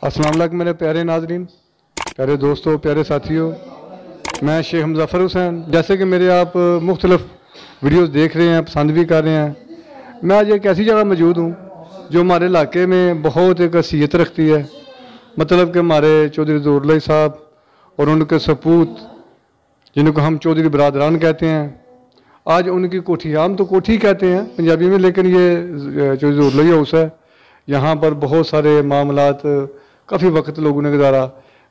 अस्सलाम वालेकुम मेरे प्यारे नाजरीन, प्यारे दोस्तों, प्यारे साथियों। मैं शेख मुज़फ़्फ़र हुसैन। जैसे कि मेरे आप मुख्तलिफ़ वीडियोस देख रहे हैं, पसंद भी कर रहे हैं। मैं आज एक ऐसी जगह मौजूद हूँ जो हमारे इलाके में बहुत एक हैसियत रखती है। मतलब कि हमारे चौधरी ज़हूरुल्लाह साहब और उनके सपूत जिनको हम चौधरी बरादरान कहते हैं, आज उनकी कोठी, हम तो कोठी कहते हैं पंजाबी में, लेकिन ये चौधरी ज़हूरुल्लाह हाउस है। यहाँ पर बहुत सारे मामलात काफ़ी वक्त लोगों ने गुजारा।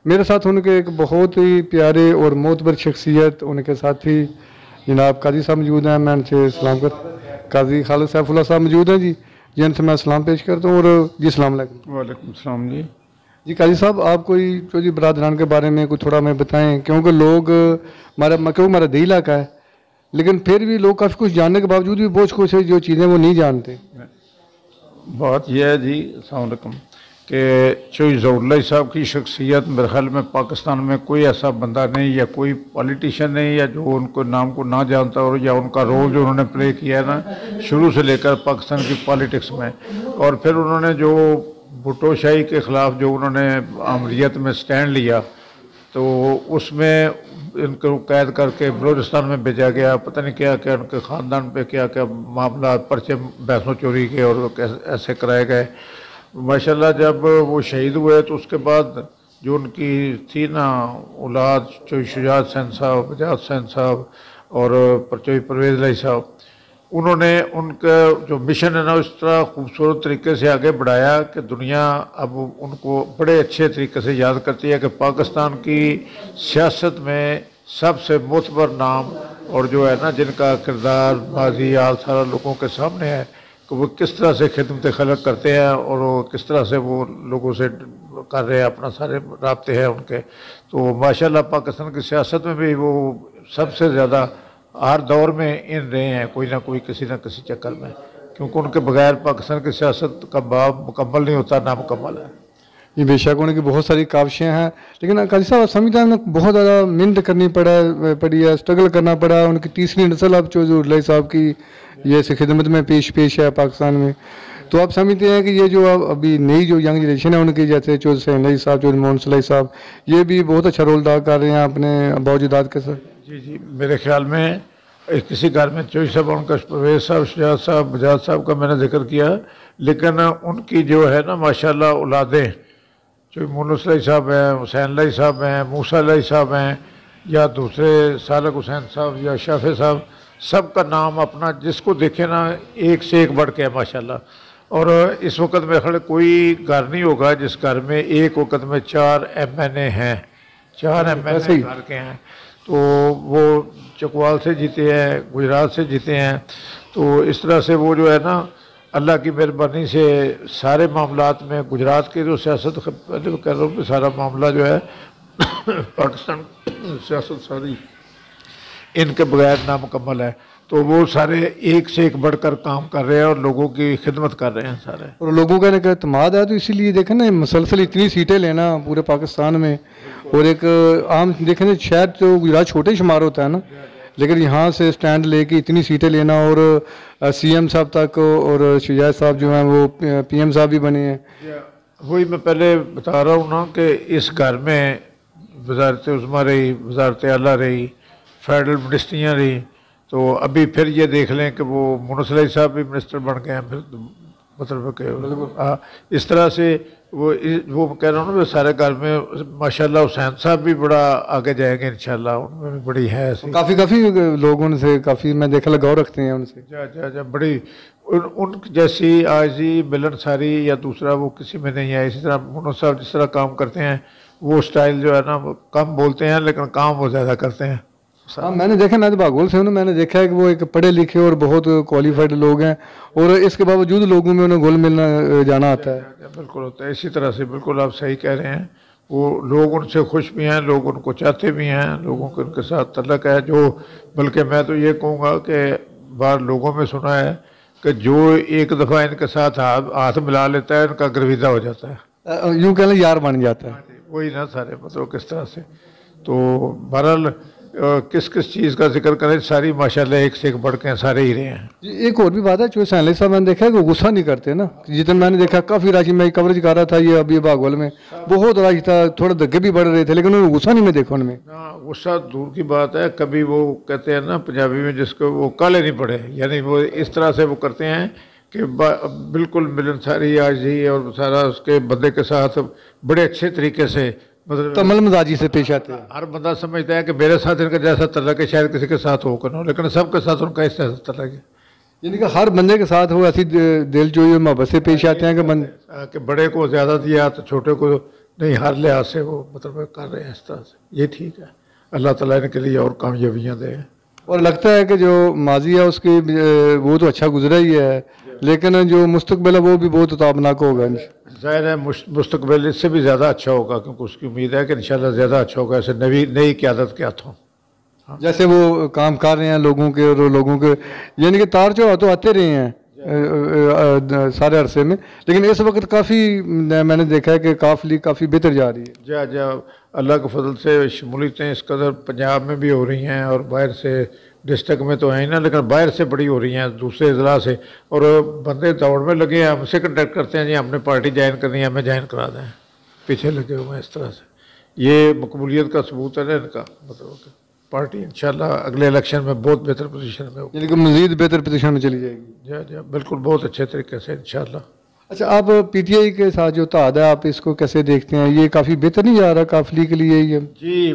मेरे साथ उनके एक बहुत ही प्यारे और मोतबर शख्सियत, उनके साथी जनाब काजी साहब मौजूद हैं। मैं उनसे सलाम कर, काजी खालिद सैफुल्लाह साहब मौजूद हैं जी, जिनसे मैं सलाम पेश करता हूँ। और जी अस्सलाम वालेकुम। वालेकुम सलाम जी। जी काजी साहब, आप कोई चौधरी बरादरान के बारे में कुछ थोड़ा हमें बताएं, क्योंकि लोग हमारा दिल इलाका है, लेकिन फिर भी लोग काफ़ी कुछ जानने के बावजूद भी बहुत कुछ है जो चीज़ें वो नहीं जानते। बात यह है जी, अस्सलाम वालेकुम, कि चौधरी ज़हूरुल्लाह साहब की शख्सियत मेरे ख्याल में पाकिस्तान में कोई ऐसा बंदा नहीं या कोई पॉलिटिशियन नहीं या जो उनको नाम को ना जानता हो, या उनका रोल जो उन्होंने प्ले किया है ना शुरू से लेकर पाकिस्तान की पॉलिटिक्स में। और फिर उन्होंने जो भुट्टो शाही के ख़िलाफ़ जो उन्होंने आमरीत में स्टैंड लिया, तो उसमें इनको कैद करके बलूचिस्तान में भेजा गया। पता नहीं क्या क्या उनके ख़ानदान पे क्या क्या मामला, पर्चे बहसों चोरी के और ऐसे कराए गए। माशाल्लाह जब वो शहीद हुए तो उसके बाद जो उनकी थी ना औलाद, चौधरी शुजात हुसैन साहब, बजाज हुसैन साहब और चौधरी परवेज़ इलाही साहब, उन्होंने उनका जो मिशन है ना उस तरह खूबसूरत तरीके से आगे बढ़ाया कि दुनिया अब उनको बड़े अच्छे तरीके से याद करती है कि पाकिस्तान की सियासत में सबसे मोतबर नाम और जो है ना जिनका किरदार माजी हाल सारा लोगों के सामने है कि वो किस तरह से खिदमत खलक करते हैं और वो किस तरह से वो लोगों से कर रहे हैं, अपना सारे राब्ते हैं उनके। तो माशाल्लाह पाकिस्तान की सियासत में भी वो सबसे ज़्यादा हर दौर में इन रहे हैं, कोई ना कोई किसी न किसी चक्कर में, क्योंकि उनके बगैर पाकिस्तान की सियासत का बाब मुकम्मल नहीं होता, नामुकम्मल है। ये बेशक उनकी बहुत सारी काविशें हैं, लेकिन काजी साहब समझते हैं उन्हें बहुत ज़्यादा मेहनत करनी पड़ी है, स्ट्रगल करना पड़ा। उनकी तीसरी नस्ल अब चौधरी ज़हूरुल्लाह साहब की ये ऐसी खिदमत में पेश है पाकिस्तान में। तो आप समझते हैं कि ये जो अभी नई जो यंग जनरेशन है उनकी, जैसे चौधरी हुसैन अली साहब, चौधरी मोहन सलाई साहब, ये भी बहुत अच्छा रोल अदा कर रहे हैं अपने बावजूदाद के साथ। जी जी, मेरे ख्याल में किसी घर में चौधरी साहब, उनका परवेज़ साहब, शुजात साहब, बजाज साहब का मैंने जिक्र किया, लेकिन उनकी जो है ना माशाल्लाह औलादें, जो मोहन सलाई साहब हैं, हुसैन अली साहब हैं, मूसा अली साहब हैं, या दूसरे सालक हुसैन साहब या शाफे साहब, सबका नाम अपना जिसको देखे ना एक से एक बढ़ के है माशाल्लाह। और इस वक्त मेरे ख्याल कोई घर नहीं होगा जिस घर में एक वक्त में 4 MNA हैं, 4 MNA घर के हैं। तो वो चकवाल से जीते हैं, गुजरात से जीते हैं। तो इस तरह से वो जो है ना अल्लाह की मेहरबानी से सारे मामलात में गुजरात की जो सियासत, पहले कह रहा हूँ कि सारा मामला जो है पाकिस्तान सियासत सारी इनके बगैर नामुकम्मल है। तो वो सारे एक से एक बढ़कर काम कर रहे हैं और लोगों की खिदमत कर रहे हैं सारे, और लोगों का एक एतमाद है। तो इसीलिए देखें ना, मुसलसल इतनी सीटें लेना पूरे पाकिस्तान में, और एक आम देखें तो शायद तो गुजरात छोटे शुमार होता है ना, लेकिन यहाँ से स्टैंड लेके इतनी सीटें लेना, और CM साहब तक, और शुजात साहब जो हैं वो PM साहब भी बने हैं। वही मैं पहले बता रहा हूँ ना कि इस घर में वजारत उज़्मा रही, वजारत आला रही, फेडरल मिनिस्ट्रियाँ रही। तो अभी फिर ये देख लें कि वो मोहन साहब भी मिनिस्टर बन गए हैं, फिर मतलब कि इस तरह से वो कह रहा हूँ ना, सारे घर में माशाल्लाह हुसैन साहब भी बड़ा आगे जाएंगे इंशाल्लाह, उनमें भी बड़ी है काफ़ी लोग उनसे काफ़ी मैं देखा लगाव रखते हैं उनसे। जा बड़ी उन जैसी आजी मिलनसारी या दूसरा वो किसी में नहीं है। इसी तरह मोहन साहब जिस तरह काम करते हैं, वो स्टाइल जो है ना वो कम बोलते हैं लेकिन काम वो ज़्यादा करते हैं। हाँ, मैंने देखा, मैं तो भागोल से हूँ, मैंने देखा है कि वो एक पढ़े लिखे और बहुत क्वालिफाइड लोग हैं, और इसके बावजूद लोगों में उन्हें घुल मिलना जाना आता है। बिल्कुल होता है इसी तरह से, बिल्कुल आप सही कह रहे हैं। वो लोग उनसे खुश भी हैं, लोग उनको चाहते भी हैं, लोगों को उनके साथ तल्लक है। जो बल्कि मैं तो ये कहूँगा कि बार लोगों में सुना है कि जो एक दफ़ा इनके साथ हाथ मिला लेता है इनका गर्विदा हो जाता है, यूँ कह लें यार बन जाता है। वही ना सारे मतलब किस तरह से। तो बहरहाल किस किस चीज़ का जिक्र करें, सारी माशाल्लाह एक से एक बढ़ के सारे ही रहे हैं। एक और भी बात है, जो सैनली साहब मैंने देखा है कि वो गुस्सा नहीं करते ना। जितना मैंने देखा काफ़ी राशि मैं कवरेज कर रहा था ये अभी भागवल में, बहुत राशि था, थोड़े धक्के भी बढ़ रहे थे, लेकिन उन्होंने गुस्सा नहीं मैं देखा उनमें। हाँ, गुस्सा दूर की बात है, कभी वो कहते हैं ना पंजाबी में जिसको वो काले नहीं पड़े, यानी वो इस तरह से वो करते हैं कि बिल्कुल मिलनसारी आज ही और सारा उसके बंदे के साथ बड़े अच्छे तरीके से मतलब तमल मजाजी से पेश आते हैं। हर बंदा समझता है कि मेरे साथ इनका जैसा तलक है शायद किसी के साथ होकर ना हो, लेकिन सबके साथ उनका इस तरह तलक है। यानी कि हर बंदे के साथ वो ऐसी दिल जो ये मोहब्बत से पेश आते हैं कि बड़े को ज़्यादा दिया तो छोटे को नहीं, हर लिहाज से वो मतलब कर रहे हैं इस तरह से। ये ठीक है, अल्लाह ताला इनके लिए और कामयाबियाँ दे। और लगता है कि जो माजी है उसकी वो तो अच्छा गुजरा ही है, लेकिन जो मुस्तकबिल है वो भी बहुत उताबनाक होगा। ज़ाहिर है मुस्तकबिल इससे भी ज़्यादा अच्छा होगा, क्योंकि उसकी उम्मीद है कि इंशाल्लाह ज़्यादा अच्छा होगा ऐसे नई क़यादत के हाथों। हाँ। जैसे वो काम कर रहे हैं लोगों के, और लोगों के यानी कि तार जो तो आते रहे हैं सारे अरसे में, लेकिन इस वक्त काफ़ी मैंने देखा है कि काफिली काफ़ी बेहतर जा रही है। जा अल्लाह के फजल से शमूलियतें इस कदर पंजाब में भी हो रही हैं और बाहर से डिस्ट्रिक्ट में तो हैं ना, लेकिन बाहर से बड़ी हो रही हैं दूसरे ज़िला से, और बंदे दौड़ में लगे हैं, हमसे कंटेक्ट करते हैं जी हमने पार्टी ज्वाइन करनी है, हमें ज्वाइन करा दें, पीछे लगे हुए हैं इस तरह से। ये मकबूलियत का सबूत है ना इनका, मतलब पार्टी इंशाल्लाह अगले इलेक्शन में बहुत बेहतर पोजीशन में होगी, यानी कि मज़ीद बेहतर पोजीशन में चली जाएगी। जी बिल्कुल, बहुत अच्छे तरीके से इंशाल्लाह। अच्छा, आप पीटीआई के साथ जो तहद है आप इसको कैसे देखते हैं? ये काफ़ी बेहतर नहीं जा रहा काफिली के लिए? ये जी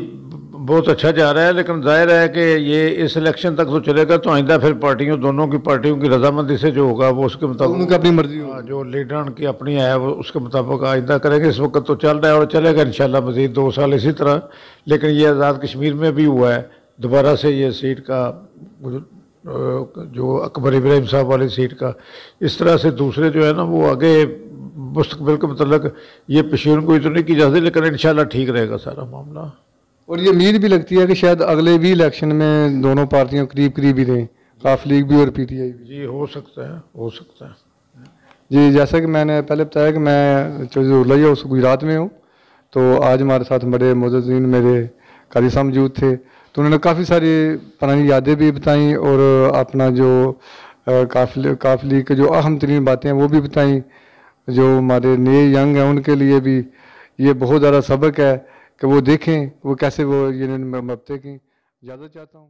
बहुत अच्छा जा रहा है, लेकिन जाहिर है कि ये इस इलेक्शन तक तो चलेगा, तो आइंदा फिर पार्टियों दोनों की पार्टियों की रजामंदी से जो होगा वो उसके मुताबिक उनकी अपनी मर्जी होगी, जो लीडर की अपनी है वो उसके मुताबिक आइंदा करेंगे। इस वक्त तो चल रहा है और चलेगा इंशाल्लाह मज़ीद 2 साल इसी तरह। लेकिन ये आज़ाद कश्मीर में भी हुआ है, दोबारा से ये सीट का जो अकबर इब्राहिम साहब वाली सीट का, इस तरह से दूसरे जो है ना वो आगे मुस्तकबिल के मतलब ये पेशीन कोई तो नहीं की जाती, लेकिन इंशाल्लाह ठीक रहेगा सारा मामला। और ये उम्मीद भी लगती है कि शायद अगले भी इलेक्शन में दोनों पार्टियों करीब करीब ही रहें, काफ लीग भी और पीटीआई भी। जी हो सकता है, हो सकता है जी। जैसा कि मैंने पहले बताया कि मैं जो उस गुजरात में हूँ, तो आज हमारे साथ बड़े मुअज़्ज़िज़ीन मेरे कारी साहब मौजूद थे, तो उन्होंने काफ़ी सारी पुरानी यादें भी बताई और अपना जो काफिली के जो अहम तरीन बातें हैं वो भी बताई। जो हमारे नए यंग हैं उनके लिए भी ये बहुत ज़्यादा सबक है कि वो देखें वो कैसे वो ये मबते की। इजाज़त चाहता हूँ।